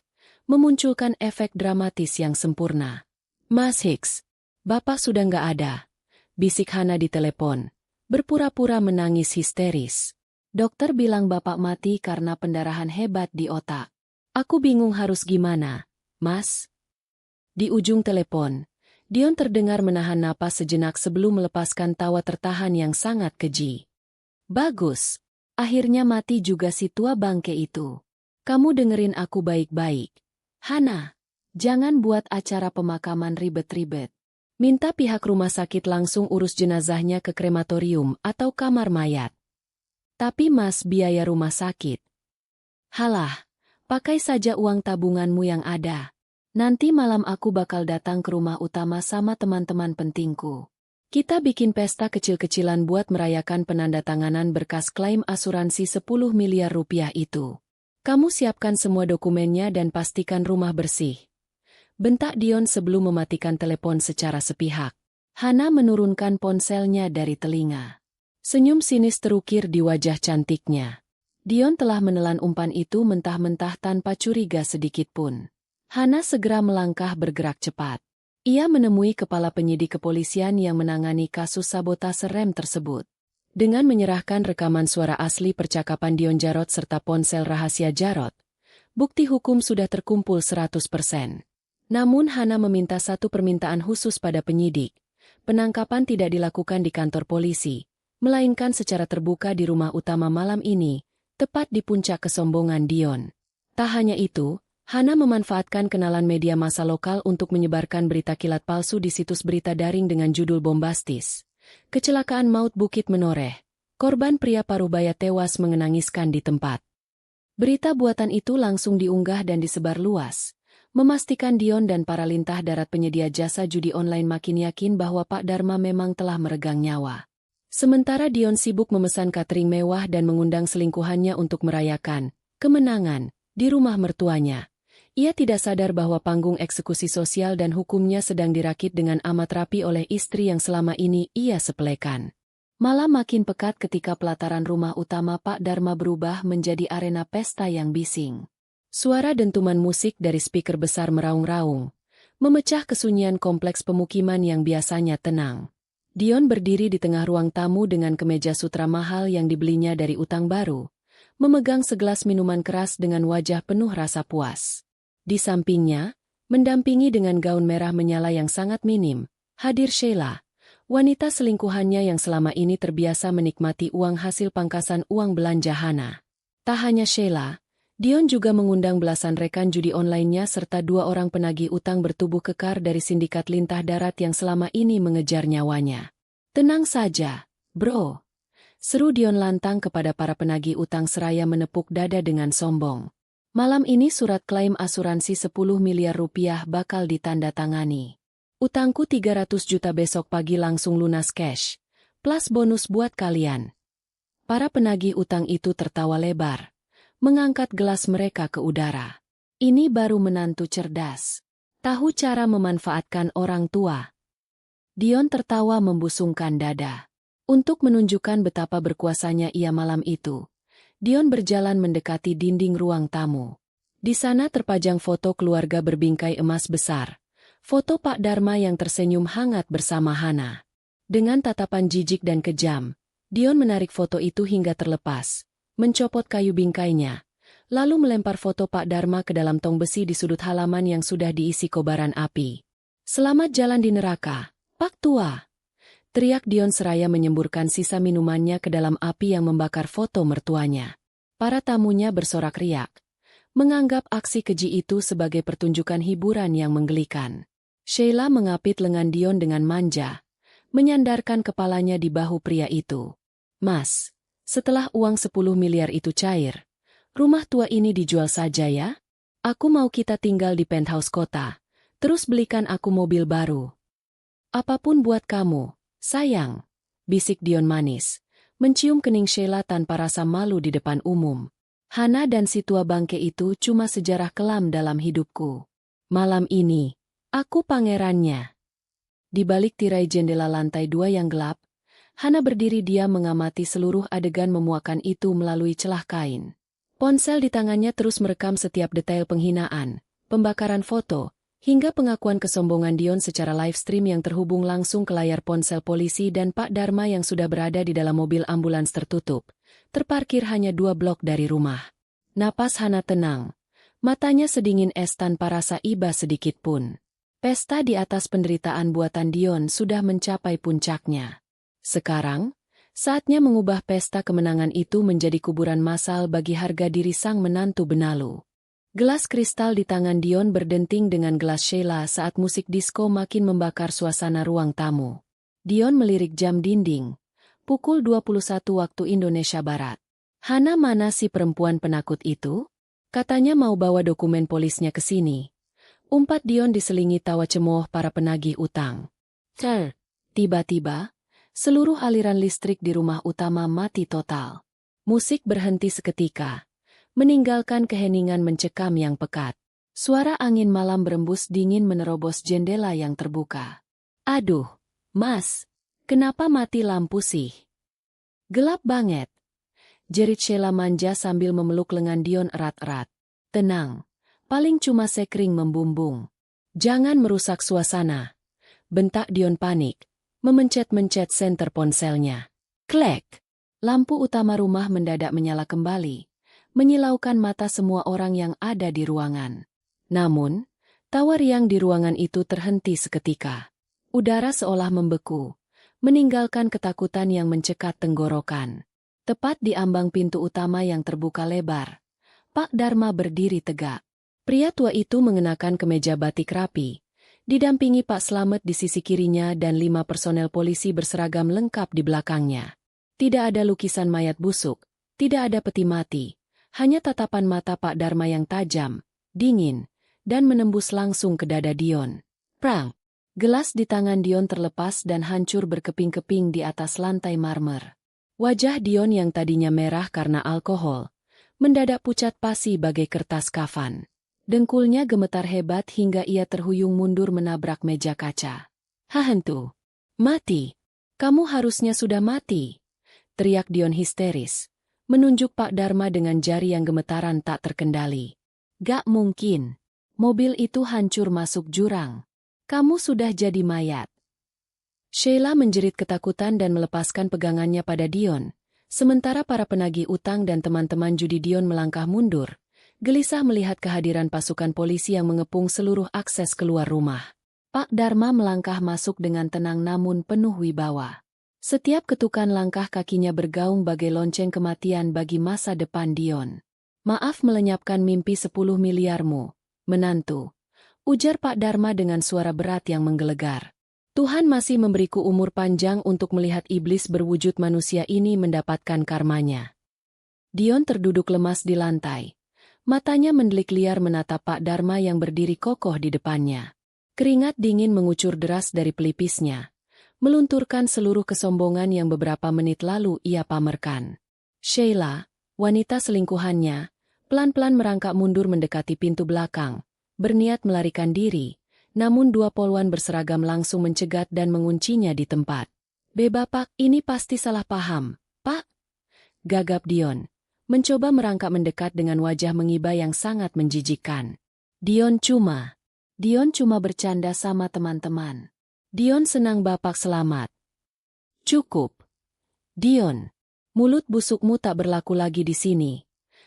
Speaker 1: memunculkan efek dramatis yang sempurna. Mas Hicks, Bapak sudah nggak ada, bisik Hana di telepon, berpura-pura menangis histeris. Dokter bilang Bapak mati karena pendarahan hebat di otak. Aku bingung harus gimana, Mas? Di ujung telepon, Dion terdengar menahan napas sejenak sebelum melepaskan tawa tertahan yang sangat keji. Bagus, akhirnya mati juga si tua bangke itu. Kamu dengerin aku baik-baik. Hana, jangan buat acara pemakaman ribet-ribet. Minta pihak rumah sakit langsung urus jenazahnya ke krematorium atau kamar mayat. Tapi Mas, biaya rumah sakit. Halah, pakai saja uang tabunganmu yang ada. Nanti malam aku bakal datang ke rumah utama sama teman-teman pentingku. Kita bikin pesta kecil-kecilan buat merayakan penandatanganan berkas klaim asuransi 10 miliar rupiah itu. Kamu siapkan semua dokumennya dan pastikan rumah bersih. Bentak Dion sebelum mematikan telepon secara sepihak. Hana menurunkan ponselnya dari telinga. Senyum sinis terukir di wajah cantiknya. Dion telah menelan umpan itu mentah-mentah tanpa curiga sedikitpun. Hana segera melangkah bergerak cepat. Ia menemui kepala penyidik kepolisian yang menangani kasus sabotase rem tersebut. Dengan menyerahkan rekaman suara asli percakapan Dion Jarot serta ponsel rahasia Jarot, bukti hukum sudah terkumpul 100%. Namun Hana meminta satu permintaan khusus pada penyidik. Penangkapan tidak dilakukan di kantor polisi, melainkan secara terbuka di rumah utama malam ini, tepat di puncak kesombongan Dion. Tak hanya itu, Hana memanfaatkan kenalan media massa lokal untuk menyebarkan berita kilat palsu di situs berita daring dengan judul bombastis. Kecelakaan maut Bukit Menoreh. Korban pria parubaya tewas mengenangiskan di tempat. Berita buatan itu langsung diunggah dan disebar luas, memastikan Dion dan para lintah darat penyedia jasa judi online makin yakin bahwa Pak Dharma memang telah meregang nyawa. Sementara Dion sibuk memesan catering mewah dan mengundang selingkuhannya untuk merayakan kemenangan di rumah mertuanya. Ia tidak sadar bahwa panggung eksekusi sosial dan hukumnya sedang dirakit dengan amat rapi oleh istri yang selama ini ia sepelekan. Malam makin pekat ketika pelataran rumah utama Pak Dharma berubah menjadi arena pesta yang bising. Suara dentuman musik dari speaker besar meraung-raung, memecah kesunyian kompleks pemukiman yang biasanya tenang. Dion berdiri di tengah ruang tamu dengan kemeja sutra mahal yang dibelinya dari utang baru, memegang segelas minuman keras dengan wajah penuh rasa puas. Di sampingnya, mendampingi dengan gaun merah menyala yang sangat minim, hadir Sheila, wanita selingkuhannya yang selama ini terbiasa menikmati uang hasil pangkasan uang belanja Hana. Tak hanya Sheila, Dion juga mengundang belasan rekan judi online-nya serta 2 orang penagih utang bertubuh kekar dari sindikat lintah darat yang selama ini mengejar nyawanya. "Tenang saja, bro," seru Dion lantang kepada para penagih utang seraya menepuk dada dengan sombong. "Malam ini surat klaim asuransi 10 miliar rupiah bakal ditandatangani. Utangku 300 juta besok pagi langsung lunas cash, plus bonus buat kalian." Para penagih utang itu tertawa lebar, mengangkat gelas mereka ke udara. Ini baru menantu cerdas. Tahu cara memanfaatkan orang tua. Dion tertawa membusungkan dada. Untuk menunjukkan betapa berkuasanya ia malam itu, Dion berjalan mendekati dinding ruang tamu. Di sana terpajang foto keluarga berbingkai emas besar. Foto Pak Dharma yang tersenyum hangat bersama Hana. Dengan tatapan jijik dan kejam, Dion menarik foto itu hingga terlepas, mencopot kayu bingkainya, lalu melempar foto Pak Dharma ke dalam tong besi di sudut halaman yang sudah diisi kobaran api. "Selamat jalan di neraka, Pak Tua!" teriak Dion seraya menyemburkan sisa minumannya ke dalam api yang membakar foto mertuanya. Para tamunya bersorak riak, menganggap aksi keji itu sebagai pertunjukan hiburan yang menggelikan. Sheila mengapit lengan Dion dengan manja, menyandarkan kepalanya di bahu pria itu. "Mas, setelah uang 10 miliar itu cair, rumah tua ini dijual saja ya? Aku mau kita tinggal di penthouse kota, terus belikan aku mobil baru. Apapun buat kamu, sayang," bisik Dion manis, mencium kening Sheila tanpa rasa malu di depan umum. "Hana dan si tua bangke itu cuma sejarah kelam dalam hidupku. Malam ini, aku pangerannya." Di balik tirai jendela lantai 2 yang gelap, Hana berdiri diam mengamati seluruh adegan memuakan itu melalui celah kain. Ponsel di tangannya terus merekam setiap detail penghinaan, pembakaran foto, hingga pengakuan kesombongan Dion secara live stream yang terhubung langsung ke layar ponsel polisi dan Pak Dharma yang sudah berada di dalam mobil ambulans tertutup, terparkir hanya 2 blok dari rumah. Napas Hana tenang, matanya sedingin es tanpa rasa iba sedikit pun. Pesta di atas penderitaan buatan Dion sudah mencapai puncaknya. Sekarang, saatnya mengubah pesta kemenangan itu menjadi kuburan massal bagi harga diri sang menantu benalu. Gelas kristal di tangan Dion berdenting dengan gelas Sheila saat musik disko makin membakar suasana ruang tamu. Dion melirik jam dinding. Pukul 21 waktu Indonesia Barat. "Hana mana si perempuan penakut itu? Katanya mau bawa dokumen polisnya ke sini." Umpat Dion diselingi tawa cemooh para penagih utang. Tiba-tiba, seluruh aliran listrik di rumah utama mati total. Musik berhenti seketika, meninggalkan keheningan mencekam yang pekat. Suara angin malam berembus dingin menerobos jendela yang terbuka. "Aduh, Mas, kenapa mati lampu sih? Gelap banget," jerit Sheila manja sambil memeluk lengan Dion erat-erat. "Tenang, paling cuma sekring membumbung. Jangan merusak suasana," bentak Dion panik, memencet-mencet senter ponselnya. Klek! Lampu utama rumah mendadak menyala kembali, menyilaukan mata semua orang yang ada di ruangan. Namun, tawa riang di ruangan itu terhenti seketika. Udara seolah membeku, meninggalkan ketakutan yang mencekat tenggorokan. Tepat di ambang pintu utama yang terbuka lebar, Pak Dharma berdiri tegak. Pria tua itu mengenakan kemeja batik rapi, didampingi Pak Slamet di sisi kirinya dan 5 personel polisi berseragam lengkap di belakangnya. Tidak ada lukisan mayat busuk, tidak ada peti mati, hanya tatapan mata Pak Dharma yang tajam, dingin, dan menembus langsung ke dada Dion. Prang! Gelas di tangan Dion terlepas dan hancur berkeping-keping di atas lantai marmer. Wajah Dion yang tadinya merah karena alkohol, mendadak pucat pasi bagai kertas kafan. Dengkulnya gemetar hebat hingga ia terhuyung mundur menabrak meja kaca. Hahentu! Mati! Kamu harusnya sudah mati! Teriak Dion histeris, menunjuk Pak Dharma dengan jari yang gemetaran tak terkendali. Gak mungkin. Mobil itu hancur masuk jurang. Kamu sudah jadi mayat. Sheila menjerit ketakutan dan melepaskan pegangannya pada Dion, sementara para penagih utang dan teman-teman judi Dion melangkah mundur, gelisah melihat kehadiran pasukan polisi yang mengepung seluruh akses keluar rumah. Pak Dharma melangkah masuk dengan tenang namun penuh wibawa. Setiap ketukan langkah kakinya bergaung bagai lonceng kematian bagi masa depan Dion. Maaf melenyapkan mimpi 10 miliarmu, menantu, ujar Pak Dharma dengan suara berat yang menggelegar. Tuhan masih memberiku umur panjang untuk melihat iblis berwujud manusia ini mendapatkan karmanya. Dion terduduk lemas di lantai. Matanya mendelik liar menatap Pak Dharma yang berdiri kokoh di depannya. Keringat dingin mengucur deras dari pelipisnya, melunturkan seluruh kesombongan yang beberapa menit lalu ia pamerkan. Sheila, wanita selingkuhannya, pelan-pelan merangkak mundur mendekati pintu belakang, berniat melarikan diri, namun 2 poluan berseragam langsung mencegat dan menguncinya di tempat. Bapak, ini pasti salah paham, Pak. Gagap Dion, mencoba merangkak mendekat dengan wajah mengiba yang sangat menjijikkan. Dion cuma bercanda sama teman-teman. Dion senang Bapak selamat. Cukup. Dion, mulut busukmu tak berlaku lagi di sini.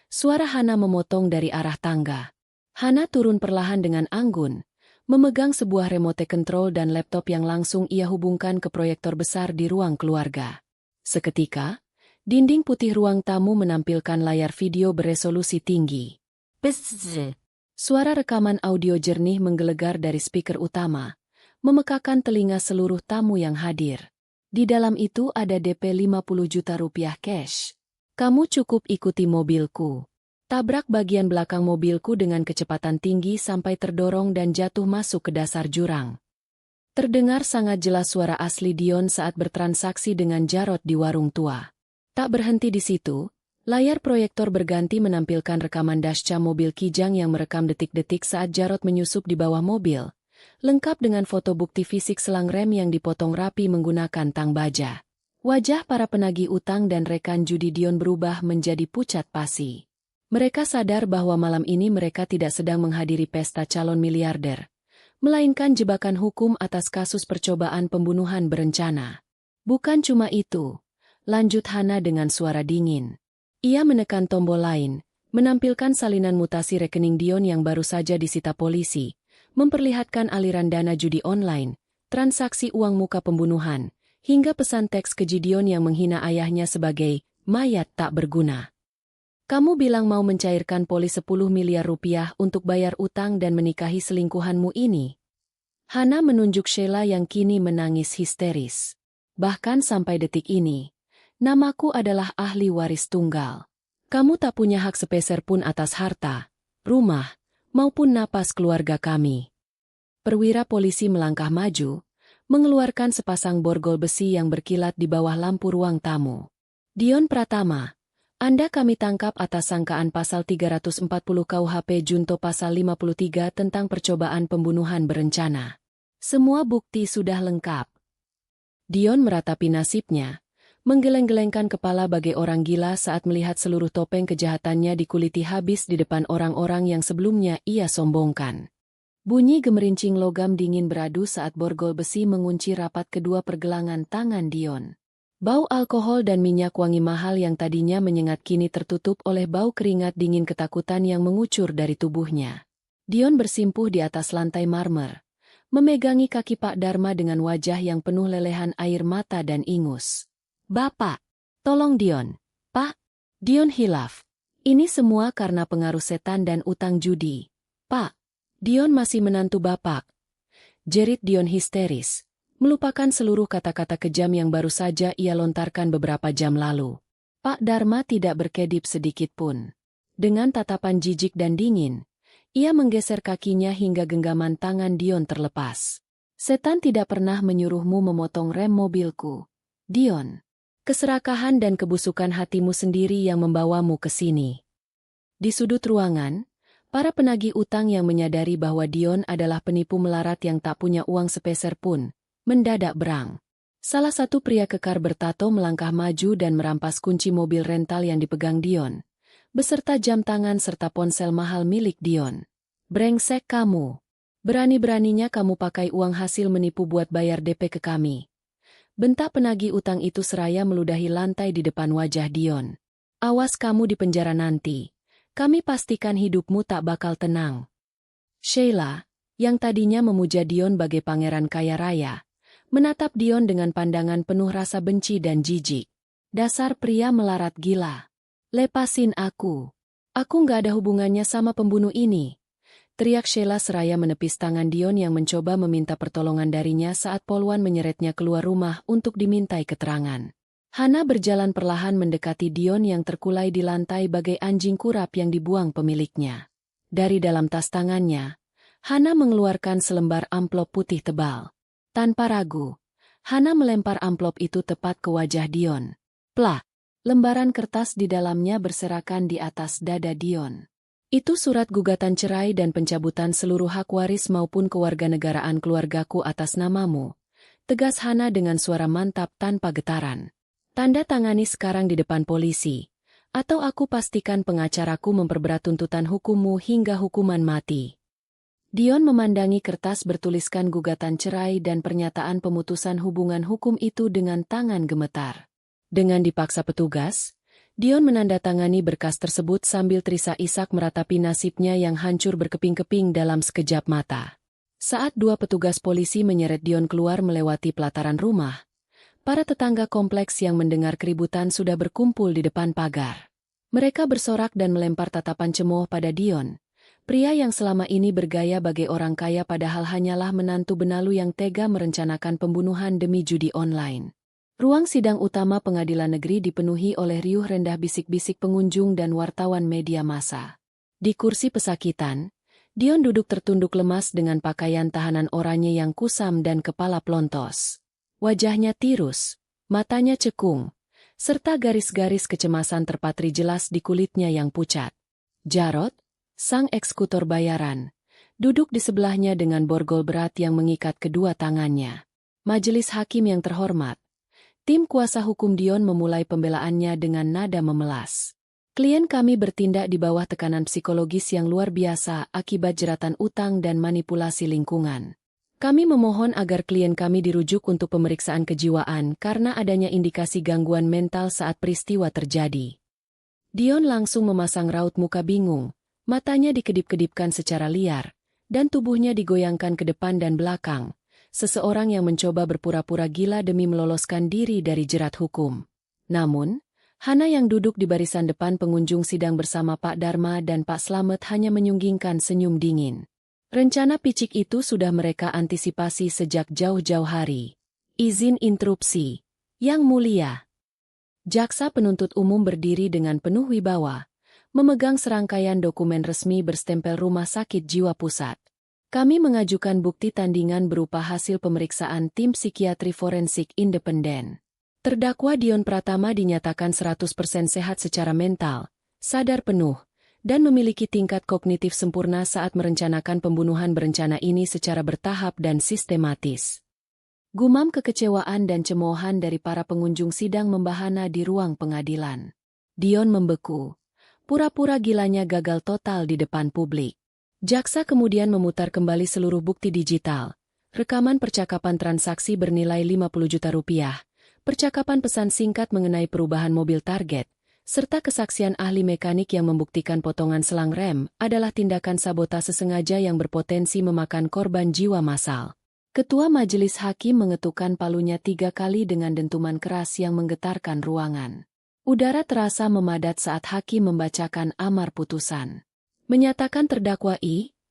Speaker 1: Suara Hana memotong dari arah tangga. Hana turun perlahan dengan anggun, memegang sebuah remote control dan laptop yang langsung ia hubungkan ke proyektor besar di ruang keluarga. Seketika, dinding putih ruang tamu menampilkan layar video beresolusi tinggi. Bzzz. Suara rekaman audio jernih menggelegar dari speaker utama, memekakan telinga seluruh tamu yang hadir. Di dalam itu ada DP 50 juta rupiah cash. Kamu cukup ikuti mobilku. Tabrak bagian belakang mobilku dengan kecepatan tinggi sampai terdorong dan jatuh masuk ke dasar jurang. Terdengar sangat jelas suara asli Dion saat bertransaksi dengan Jarod di warung tua. Tak berhenti di situ, layar proyektor berganti menampilkan rekaman dashcam mobil Kijang yang merekam detik-detik saat Jarod menyusup di bawah mobil, lengkap dengan foto bukti fisik selang rem yang dipotong rapi menggunakan tang baja. Wajah para penagih utang dan rekan judi Dion berubah menjadi pucat pasi. Mereka sadar bahwa malam ini mereka tidak sedang menghadiri pesta calon miliarder, melainkan jebakan hukum atas kasus percobaan pembunuhan berencana. Bukan cuma itu, lanjut Hana dengan suara dingin. Ia menekan tombol lain, menampilkan salinan mutasi rekening Dion yang baru saja disita polisi, memperlihatkan aliran dana judi online, transaksi uang muka pembunuhan, hingga pesan teks ke Gideon yang menghina ayahnya sebagai mayat tak berguna. Kamu bilang mau mencairkan polis 10 miliar rupiah untuk bayar utang dan menikahi selingkuhanmu ini. Hana menunjuk Sheila yang kini menangis histeris. Bahkan sampai detik ini, namaku adalah ahli waris tunggal. Kamu tak punya hak sepeser pun atas harta, rumah, maupun napas keluarga kami. Perwira polisi melangkah maju, mengeluarkan sepasang borgol besi yang berkilat di bawah lampu ruang tamu. Dion Pratama, Anda kami tangkap atas sangkaan pasal 340 KUHP junto pasal 53 tentang percobaan pembunuhan berencana. Semua bukti sudah lengkap. Dion meratapi nasibnya, menggeleng-gelengkan kepala bagai orang gila saat melihat seluruh topeng kejahatannya dikuliti habis di depan orang-orang yang sebelumnya ia sombongkan. Bunyi gemerincing logam dingin beradu saat borgol besi mengunci rapat kedua pergelangan tangan Dion. Bau alkohol dan minyak wangi mahal yang tadinya menyengat kini tertutup oleh bau keringat dingin ketakutan yang mengucur dari tubuhnya. Dion bersimpuh di atas lantai marmer, memegangi kaki Pak Dharma dengan wajah yang penuh lelehan air mata dan ingus. "Bapak, tolong Dion." "Pak." Dion hilaf. "Ini semua karena pengaruh setan dan utang judi." "Pak, Dion masih menantu Bapak." Jerit Dion histeris, melupakan seluruh kata-kata kejam yang baru saja ia lontarkan beberapa jam lalu. Pak Dharma tidak berkedip sedikit pun. Dengan tatapan jijik dan dingin, ia menggeser kakinya hingga genggaman tangan Dion terlepas. "Setan tidak pernah menyuruhmu memotong rem mobilku, Dion. Keserakahan dan kebusukan hatimu sendiri yang membawamu ke sini." Di sudut ruangan, para penagih utang yang menyadari bahwa Dion adalah penipu melarat yang tak punya uang sepeser pun, mendadak berang. Salah satu pria kekar bertato melangkah maju dan merampas kunci mobil rental yang dipegang Dion, beserta jam tangan serta ponsel mahal milik Dion. "Brengsek kamu. Berani-beraninya kamu pakai uang hasil menipu buat bayar DP ke kami." Bentak penagih utang itu seraya meludahi lantai di depan wajah Dion. "Awas kamu di penjara nanti. Kami pastikan hidupmu tak bakal tenang." Sheila, yang tadinya memuja Dion bagai pangeran kaya raya, menatap Dion dengan pandangan penuh rasa benci dan jijik. "Dasar pria melarat gila. Lepasin aku. Aku nggak ada hubungannya sama pembunuh ini." Teriak Sheila seraya menepis tangan Dion yang mencoba meminta pertolongan darinya saat Polwan menyeretnya keluar rumah untuk dimintai keterangan. Hana berjalan perlahan mendekati Dion yang terkulai di lantai bagai anjing kurap yang dibuang pemiliknya. Dari dalam tas tangannya, Hana mengeluarkan selembar amplop putih tebal. Tanpa ragu, Hana melempar amplop itu tepat ke wajah Dion. Plak! Lembaran kertas di dalamnya berserakan di atas dada Dion. "Itu surat gugatan cerai dan pencabutan seluruh hak waris maupun kewarganegaraan keluargaku atas namamu," tegas Hana dengan suara mantap tanpa getaran. "Tanda tangani sekarang di depan polisi, atau aku pastikan pengacaraku memperberat tuntutan hukummu hingga hukuman mati." Dion memandangi kertas bertuliskan gugatan cerai dan pernyataan pemutusan hubungan hukum itu dengan tangan gemetar. Dengan dipaksa petugas, Dion menandatangani berkas tersebut sambil terisak-isak meratapi nasibnya yang hancur berkeping-keping dalam sekejap mata. Saat dua petugas polisi menyeret Dion keluar melewati pelataran rumah, para tetangga kompleks yang mendengar keributan sudah berkumpul di depan pagar. Mereka bersorak dan melempar tatapan cemooh pada Dion, pria yang selama ini bergaya bagai orang kaya padahal hanyalah menantu benalu yang tega merencanakan pembunuhan demi judi online. Ruang sidang utama pengadilan negeri dipenuhi oleh riuh rendah bisik-bisik pengunjung dan wartawan media massa. Di kursi pesakitan, Dion duduk tertunduk lemas dengan pakaian tahanan oranye yang kusam dan kepala plontos. Wajahnya tirus, matanya cekung, serta garis-garis kecemasan terpatri jelas di kulitnya yang pucat. Jarod, sang eksekutor bayaran, duduk di sebelahnya dengan borgol berat yang mengikat kedua tangannya. "Majelis hakim yang terhormat," tim kuasa hukum Dion memulai pembelaannya dengan nada memelas. "Klien kami bertindak di bawah tekanan psikologis yang luar biasa akibat jeratan utang dan manipulasi lingkungan. Kami memohon agar klien kami dirujuk untuk pemeriksaan kejiwaan karena adanya indikasi gangguan mental saat peristiwa terjadi." Dion langsung memasang raut muka bingung, matanya dikedip-kedipkan secara liar, dan tubuhnya digoyangkan ke depan dan belakang. Seseorang yang mencoba berpura-pura gila demi meloloskan diri dari jerat hukum. Namun, Hana yang duduk di barisan depan pengunjung sidang bersama Pak Dharma dan Pak Slamet hanya menyunggingkan senyum dingin. Rencana picik itu sudah mereka antisipasi sejak jauh-jauh hari. "Izin interupsi, Yang Mulia." Jaksa penuntut umum berdiri dengan penuh wibawa, memegang serangkaian dokumen resmi berstempel Rumah Sakit Jiwa Pusat. "Kami mengajukan bukti tandingan berupa hasil pemeriksaan tim psikiatri forensik independen. Terdakwa Dion Pratama dinyatakan 100% sehat secara mental, sadar penuh, dan memiliki tingkat kognitif sempurna saat merencanakan pembunuhan berencana ini secara bertahap dan sistematis." Gumam kekecewaan dan cemoohan dari para pengunjung sidang membahana di ruang pengadilan. Dion membeku. Pura-pura gilanya gagal total di depan publik. Jaksa kemudian memutar kembali seluruh bukti digital, rekaman percakapan transaksi bernilai 50 juta rupiah, percakapan pesan singkat mengenai perubahan mobil target, serta kesaksian ahli mekanik yang membuktikan potongan selang rem adalah tindakan sabotase sengaja yang berpotensi memakan korban jiwa massal. Ketua Majelis Hakim mengetukkan palunya 3 kali dengan dentuman keras yang menggetarkan ruangan. Udara terasa memadat saat hakim membacakan amar putusan. Menyatakan terdakwa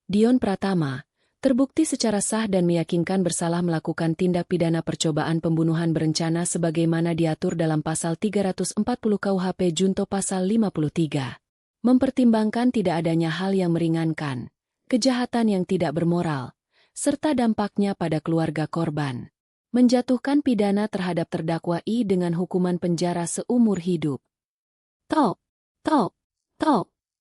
Speaker 1: Dion Pratama, terbukti secara sah dan meyakinkan bersalah melakukan tindak pidana percobaan pembunuhan berencana sebagaimana diatur dalam pasal 340 KUHP junto pasal 53. Mempertimbangkan tidak adanya hal yang meringankan, kejahatan yang tidak bermoral, serta dampaknya pada keluarga korban. Menjatuhkan pidana terhadap terdakwa dengan hukuman penjara seumur hidup.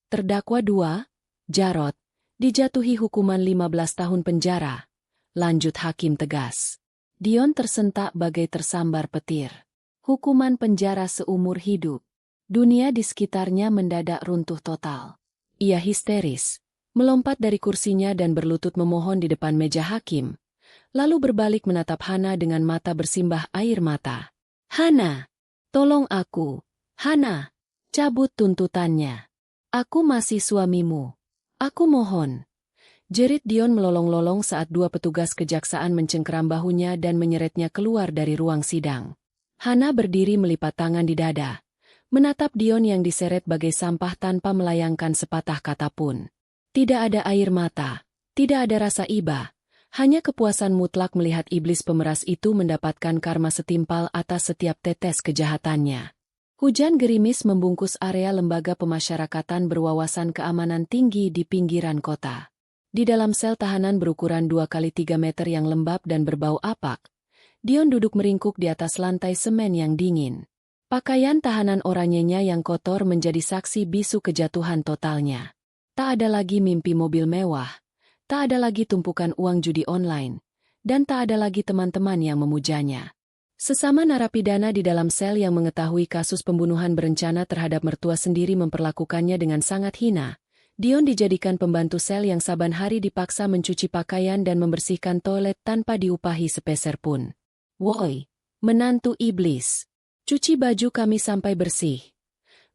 Speaker 1: Terdakwa 2, Jarod, dijatuhi hukuman 15 tahun penjara. Lanjut hakim tegas. Dion tersentak bagai tersambar petir. Hukuman penjara seumur hidup. Dunia di sekitarnya mendadak runtuh total. Ia histeris, melompat dari kursinya dan berlutut memohon di depan meja hakim, lalu berbalik menatap Hana dengan mata bersimbah air mata. "Hana, tolong aku. Hana, cabut tuntutannya. Aku masih suamimu. Aku mohon." Jerit Dion melolong-lolong saat 2 petugas kejaksaan mencengkeram bahunya dan menyeretnya keluar dari ruang sidang. Hana berdiri melipat tangan di dada, menatap Dion yang diseret bagai sampah tanpa melayangkan sepatah kata pun. Tidak ada air mata, tidak ada rasa iba, hanya kepuasan mutlak melihat iblis pemeras itu mendapatkan karma setimpal atas setiap tetes kejahatannya. Hujan gerimis membungkus area lembaga pemasyarakatan berwawasan keamanan tinggi di pinggiran kota. Di dalam sel tahanan berukuran 2 kali 3 meter yang lembab dan berbau apak, Dion duduk meringkuk di atas lantai semen yang dingin. Pakaian tahanan oranyenya yang kotor menjadi saksi bisu kejatuhan totalnya. Tak ada lagi mimpi mobil mewah, tak ada lagi tumpukan uang judi online, dan tak ada lagi teman-teman yang memujanya. Sesama narapidana di dalam sel yang mengetahui kasus pembunuhan berencana terhadap mertua sendiri memperlakukannya dengan sangat hina, Dion dijadikan pembantu sel yang saban hari dipaksa mencuci pakaian dan membersihkan toilet tanpa diupahi sepeser pun. "Woi, menantu iblis, cuci baju kami sampai bersih,"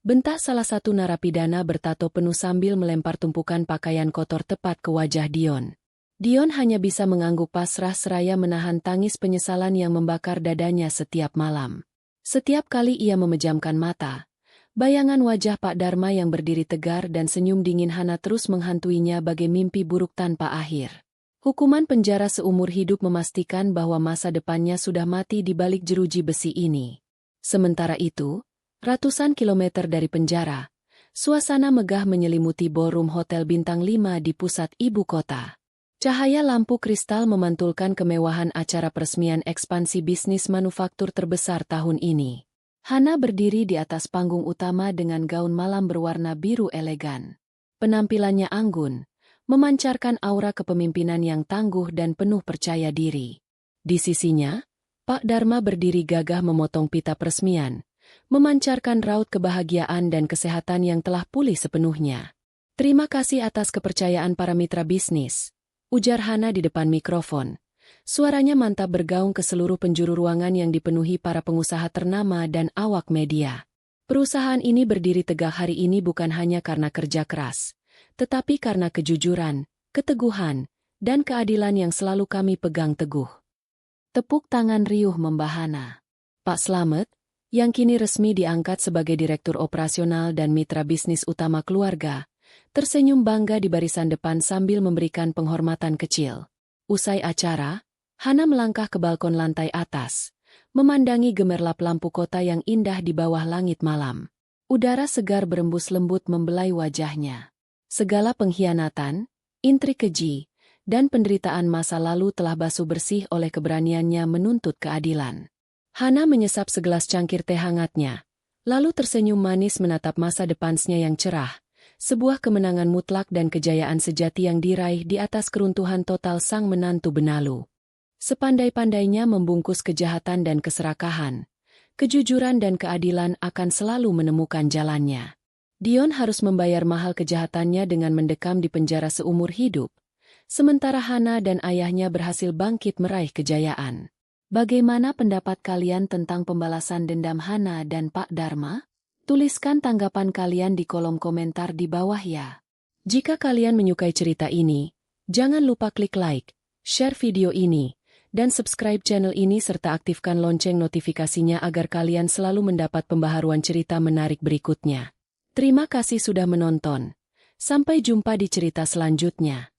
Speaker 1: bentak salah satu narapidana bertato penuh sambil melempar tumpukan pakaian kotor tepat ke wajah Dion. Dion hanya bisa mengangguk pasrah seraya menahan tangis penyesalan yang membakar dadanya setiap malam. Setiap kali ia memejamkan mata, bayangan wajah Pak Dharma yang berdiri tegar dan senyum dingin Hana terus menghantuinya bagai mimpi buruk tanpa akhir. Hukuman penjara seumur hidup memastikan bahwa masa depannya sudah mati di balik jeruji besi ini. Sementara itu, ratusan kilometer dari penjara, suasana megah menyelimuti ballroom Hotel Bintang 5 di pusat ibu kota. Cahaya lampu kristal memantulkan kemewahan acara peresmian ekspansi bisnis manufaktur terbesar tahun ini. Hana berdiri di atas panggung utama dengan gaun malam berwarna biru elegan. Penampilannya anggun, memancarkan aura kepemimpinan yang tangguh dan penuh percaya diri. Di sisinya, Pak Dharma berdiri gagah memotong pita peresmian, memancarkan raut kebahagiaan dan kesehatan yang telah pulih sepenuhnya. "Terima kasih atas kepercayaan para mitra bisnis," ujar Hana di depan mikrofon. Suaranya mantap bergaung ke seluruh penjuru ruangan yang dipenuhi para pengusaha ternama dan awak media. "Perusahaan ini berdiri tegak hari ini bukan hanya karena kerja keras, tetapi karena kejujuran, keteguhan, dan keadilan yang selalu kami pegang teguh." Tepuk tangan riuh membahana. Pak Slamet, yang kini resmi diangkat sebagai Direktur Operasional dan Mitra Bisnis Utama Keluarga, tersenyum bangga di barisan depan sambil memberikan penghormatan kecil. Usai acara, Hana melangkah ke balkon lantai atas, memandangi gemerlap lampu kota yang indah di bawah langit malam. Udara segar berembus lembut membelai wajahnya. Segala pengkhianatan, intrik keji, dan penderitaan masa lalu telah basuh bersih oleh keberaniannya menuntut keadilan. Hana menyesap segelas cangkir teh hangatnya, lalu tersenyum manis menatap masa depannya yang cerah. Sebuah kemenangan mutlak dan kejayaan sejati yang diraih di atas keruntuhan total sang menantu benalu. Sepandai-pandainya membungkus kejahatan dan keserakahan, kejujuran dan keadilan akan selalu menemukan jalannya. Dion harus membayar mahal kejahatannya dengan mendekam di penjara seumur hidup, sementara Hana dan ayahnya berhasil bangkit meraih kejayaan. Bagaimana pendapat kalian tentang pembalasan dendam Hana dan Pak Dharma? Tuliskan tanggapan kalian di kolom komentar di bawah ya. Jika kalian menyukai cerita ini, jangan lupa klik like, share video ini, dan subscribe channel ini serta aktifkan lonceng notifikasinya agar kalian selalu mendapat pembaharuan cerita menarik berikutnya. Terima kasih sudah menonton. Sampai jumpa di cerita selanjutnya.